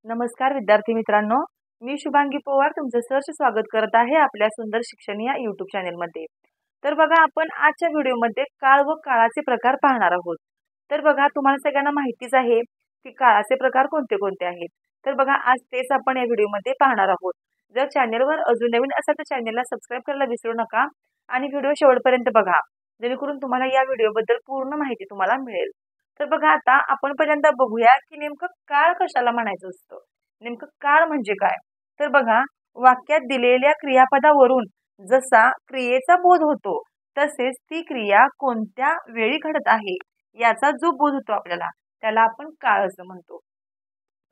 नमस्कार विद्यार्थी मित्रांनो, मी शुभांगी पवार तुमचं सहर्ष स्वागत करत आहे आपल्या सुंदर शिक्षण या YouTube चॅनलमध्ये। तर बघा, आपण आजच्या व्हिडिओमध्ये काळ व काळाचे प्रकार पाहणार आहोत। तर बघा, तुम्हाला सगळ्यांना माहितीच आहे की काळाचे प्रकार कोणते कोणते आहेत। तर बघा, आज तेच आपण या व्हिडिओमध्ये पाहणार आहोत। जर चॅनलवर अजून नवीन असाल तर चॅनलला सबस्क्राइब करायला विसरू नका आणि व्हिडिओ शेवटपर्यंत बघा, जेणेकरून तुम्हाला या व्हिडिओबद्दल पूर्ण माहिती तुम्हाला मिळेल। तर बघा, आता आपण पहिल्यांदा बघूया की नेमकं काळ कशाला म्हणायचं असतं। नेमकं काळ म्हणजे काय? तर बघा, वाक्यात दिलेल्या क्रियापदावरून जसा क्रियेचा बोध होतो तसेच ती क्रिया कोणत्या वेळी घडत आहे याचा जो बोध होतो आपल्याला, त्याला आपण काळ असं म्हणतो।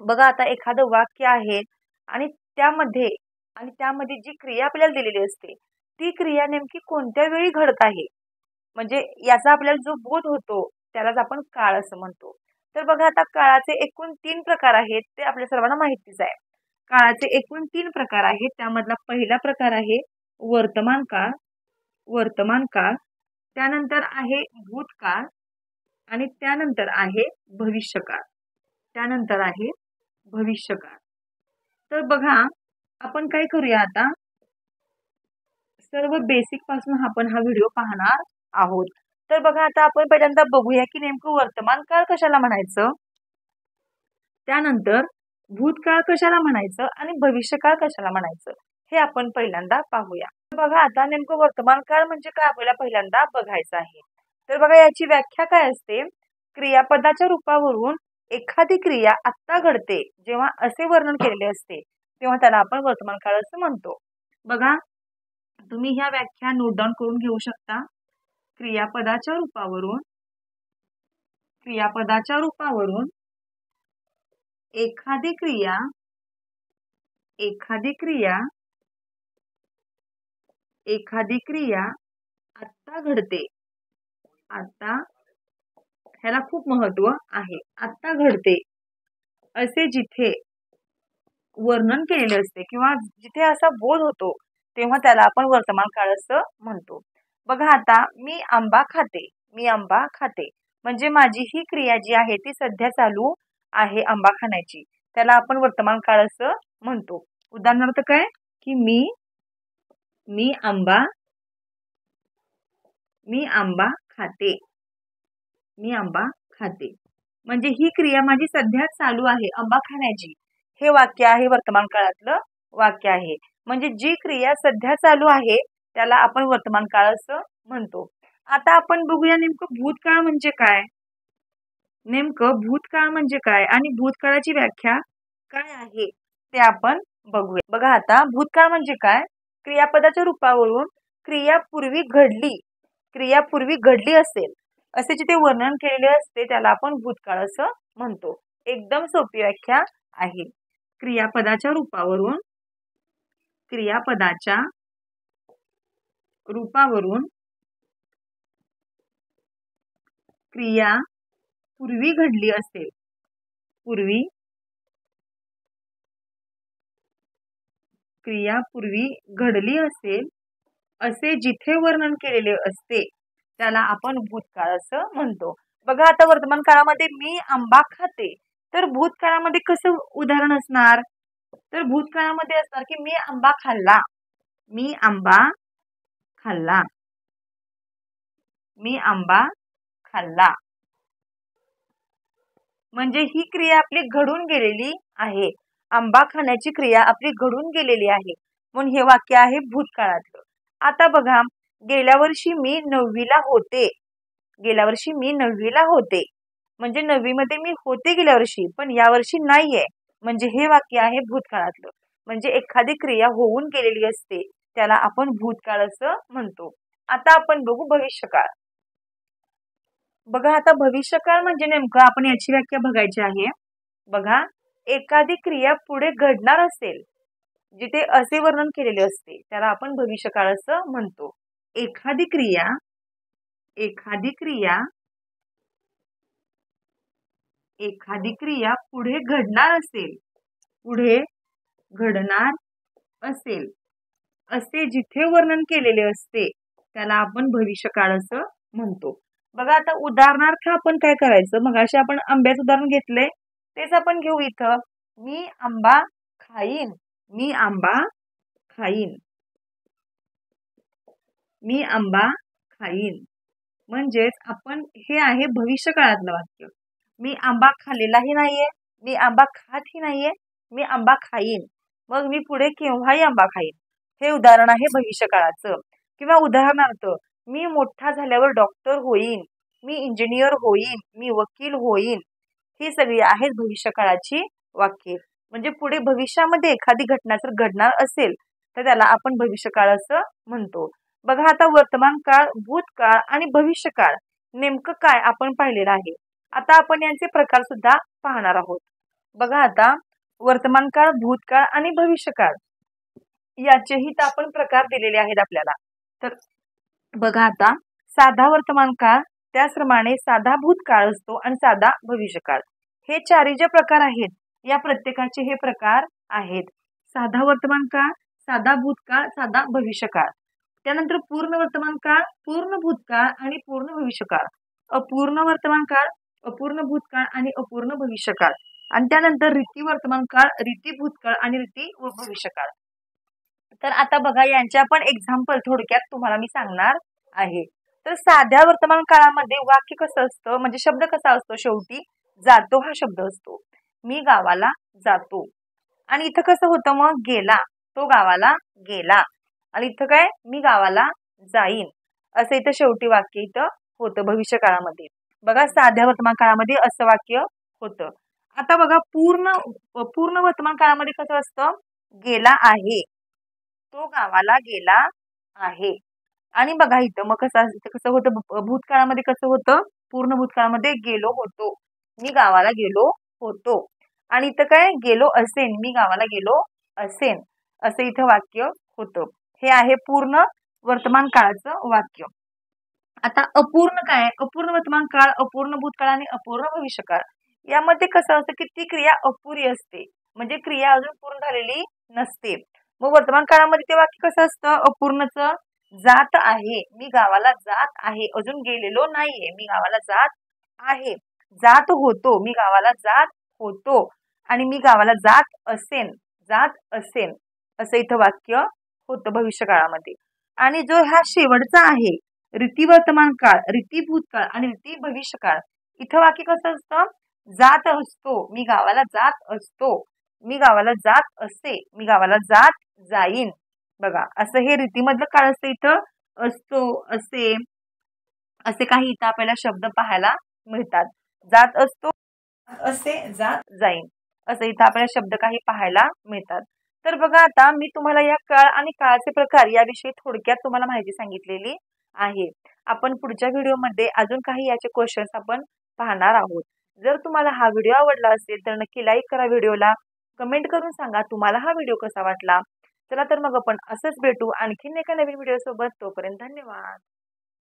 बघा, आता एखादं वाक्य आहे आणि त्यामध्ये जी क्रिया आपल्याला दिलेली असते ती क्रिया नेमकी कोणत्या वेळी घडत आहे, म्हणजे याचा आपल्याला जो बोध होतो त्यालाच आपण काळ असं म्हणतो। तर बघा, आता काळाचे एकूण 3 प्रकार आहेत, ते आपल्या सर्वांना माहितीच आहे। काळाचे एकूण 3 प्रकार आहेत, त्यामधला पहिला प्रकार आहे वर्तमान काळ। त्यानंतर आहे भूतकाळ आणि त्यानंतर आहे भविष्यकाळ। तर बघा, आपण काय करूया, आता सर्व बेसिक पासून आपण हा व्हिडिओ पाहणार आहोत। तर बघा, आता आपण पहिल्यांदा बघूया की नेमकं वर्तमान काळ कशाला म्हणायचं, त्यानंतर भूतकाळ कशाला म्हणायचं आणि भविष्यकाळ कशाला म्हणायचं, हे आपण पहिल्यांदा पाहूया। बघा, आता नेमकं वर्तमान काळ म्हणजे काय आपल्याला पहिल्यांदा बघायचं आहे। तर बघा, याची व्याख्या काय असते, क्रियापदाच्या रूपावरून एखादी क्रिया आत्ता घडते जेव्हा असे वर्णन केलेले असते तेव्हा त्याला आपण वर्तमान काळ असं म्हणतो। बघा, तुम्ही ह्या व्याख्या नोट डाऊन करून घेऊ शकता। क्रियापदाच्या रूपावरून एखादी क्रिया आत्ता घडते, ह्याला खूप महत्व आहे, आत्ता घडते असे जिथे वर्णन केलेले असते किंवा जिथे असा बोध होतो तेव्हा त्याला आपण वर्तमान काळ असं म्हणतो। बघा, आता मी आंबा खाते म्हणजे माझी ही क्रिया जी आहे ती सध्या चालू आहे आंबा खाण्याची, त्याला आपण वर्तमान काळ असं म्हणतो। उदाहरणार्थ काय की मी आंबा खाते म्हणजे ही क्रिया माझी सध्या चालू आहे आंबा खाण्याची, हे वाक्य आहे वर्तमान काळातलं वाक्य आहे। म्हणजे जी क्रिया सध्या चालू आहे त्याला आपण वर्तमान काळ असं म्हणतो। आता आपण बघूया नेमकं भूतकाळ म्हणजे काय आणि भूतकाळाची व्याख्या काय आहे ते आपण बघूया। बघा, आता भूतकाळ म्हणजे काय, क्रियापदाच्या रूपावरून क्रिया पूर्वी घडली असेल असे जिथे वर्णन केलेले असते त्याला आपण भूतकाळ असं म्हणतो। एकदम सोपी व्याख्या आहे। क्रियापदाच्या रूपावरून क्रिया पूर्वी घडली असेल असे जिथे वर्णन केलेले असते त्याला आपण भूतकाळ असं म्हणतो। बघा, आता वर्तमान काळामध्ये मी आंबा खाते, तर भूतकाळामध्ये कसं उदाहरण असणार, तर भूतकाळामध्ये असणार की मी आंबा खाल्ला म्हणजे ही क्रिया आपली घडून गेलेली आहे, आंबा खाण्याची क्रिया आपली घडून गेलेली आहे, म्हणून हे वाक्य आहे भूतकाळातलं। आता बघा, गेल्या वर्षी मी 9वीला होते म्हणजे 9वीमध्ये मी होते गेल्या वर्षी, पण या वर्षी नाहीये, म्हणजे हे वाक्य आहे भूतकाळातलं। म्हणजे एखादी क्रिया होऊन गेलेली असते त्याला आपण भूतकाळ असं म्हणतो। आता आपण बघू भविष्यकाळ। बघा, आता भविष्यकाळ म्हणजे नेमकं आपण याची व्याख्या बघायची आहे। बघा, एखादी क्रिया पुढे घडणार असेल जिथे असे वर्णन केलेले असते त्याला आपण भविष्यकाळ असं म्हणतो। एखादी क्रिया पुढे घडणार असेल असे जिथे वर्णन केलेले असते त्याला आपण भविष्यकाळ असं म्हणतो। बघा, आता उदाहरणार्थ आपण काय करायचं, मगाशी आपण आंब्याचं उदाहरण घेतलंय तेच आपण घेऊ इथं। मी आंबा खाईन, मी आंबा खाईन, मी आंबा खाईन. म्हणजेच आपण हे आहे भविष्य काळातलं वाक्य. मी आंबा खाल्लेलाही नाहीये, मी आंबा खातही नाहीये, मी आंबा खाईन. मग मी पुढे केव्हाही आंबा खाईन. हे उदाहरण आहे भविष्य काळाचं. किंवा उदाहरणार्थ मी मोठा झाल्यावर डॉक्टर होईन, मी इंजिनियर होईन, मी वकील होईन. ही सगळी आहेत भविष्य काळाची वाक्ये. म्हणजे पुढे भविष्यामध्ये एखादी घटना जर घडणार असेल तर त्याला आपण भविष्यकाळ असं म्हणतो. बघा आता वर्तमान काळ, भूतकाळ आणि भविष्यकाळ नेमकं काय आपण पाहिलेलं आहे. आता आपण यांचे प्रकार सुद्धा पाहणार आहोत. बघा आता वर्तमान काळ, भूतकाळ आणि भविष्यकाळ याचेही तर आपण प्रकार दिलेले आहेत आपल्याला. तर बघा आता साधा वर्तमान काळ, त्याचप्रमाणे साधा भूतकाळ असतो आणि साधा भविष्यकाळ. हे चारही जे प्रकार आहेत या प्रत्येकाचे हे प्रकार आहेत. साधा वर्तमान काळ, साधा भूतकाळ, साधा भविष्यकाळ. त्यानंतर पूर्ण वर्तमान काळ, पूर्ण भूतकाळ आणि पूर्ण भविष्यकाळ. अपूर्ण वर्तमान काळ, अपूर्ण भूतकाळ आणि अपूर्ण भविष्यकाळ. आणि त्यानंतर रीती वर्तमान काळ, रीती भूतकाळ आणि रीती भविष्यकाळ. तर आता बघा यांचे आपण एक्झाम्पल थोडक्यात तुम्हाला मी सांगणार आहे. तर साध्या वर्तमान काळामध्ये वाक्य कसं असतं, म्हणजे शब्द कसा असतो, शेवटी जातो हा शब्द असतो. मी गावाला जातो. आणि इथं कसं होतं मग, गेला, तो गावाला गेला. आणि इथं काय, मी गावाला जाईन असं इथं शेवटी वाक्य इथं होतं भविष्य काळामध्ये. बघा साध्या वर्तमान काळामध्ये असं वाक्य होतं. आता बघा पूर्ण वर्तमान काळामध्ये कसं असतं, गेला आहे, तो गावाला गेला आहे. आणि बघा इथं मग कसं होतं, भूतकाळामध्ये कसं होतं, पूर्ण भूतकाळामध्ये गेलो होतो, मी गावाला गेलो होतो. आणि इथं काय, गेलो असेन, मी गावाला गेलो असेन असं इथं वाक्य होतं. हे आहे पूर्ण वर्तमान काळाचं वाक्य. आता अपूर्ण काय, अपूर्ण वर्तमान काळ, अपूर्ण भूतकाळ आणि अपूर्ण भविष्यकाळ. यामध्ये कसं असतं की ती क्रिया अपुरी असते, म्हणजे क्रिया अजून पूर्ण झालेली नसते. मग वर्तमान काळामध्ये ते वाक्य कसं असतं, अपूर्णचं, जात आहे, मी गावाला जात आहे, अजून गेलेलो नाहीये, मी गावाला जात आहे. जात होतो, मी गावाला जात होतो. आणि मी गावाला जात असेन, जात असेन असं इथं वाक्य होतं भविष्य काळामध्ये. आणि जो हा शेवटचा आहे रीती वर्तमान काळ, रीती भूतकाळ आणि रीती भविष्यकाळ, इथं वाक्य कसं असतं, जात असतो, मी गावाला जात असतो, मी गावाला जात असे, मी गावाला जात जाईन. बघा असं हे रीतीमधलं काळ असतं. इथं असतो, असे, असे काही इथं आपल्याला शब्द पाहायला मिळतात. जात असतो, असे, जात जाईन असं इथं आपल्याला शब्द काही पाहायला मिळतात. तर बघा आता मी तुम्हाला या काळ आणि काळाचे प्रकार याविषयी थोडक्यात तुम्हाला माहिती सांगितलेली आहे. आपण पुढच्या व्हिडिओमध्ये अजून काही याचे क्वेश्चन्स आपण पाहणार आहोत. जर तुम्हाला हा व्हिडिओ आवडला असेल तर नक्की लाईक करा व्हिडिओला, कमेंट करून सांगा तुम्हाला हा व्हिडिओ कसा वाटला. चला तर मग आपण असंच भेटू आणखीन एका नवीन व्हिडिओ सोबत. तोपर्यंत धन्यवाद.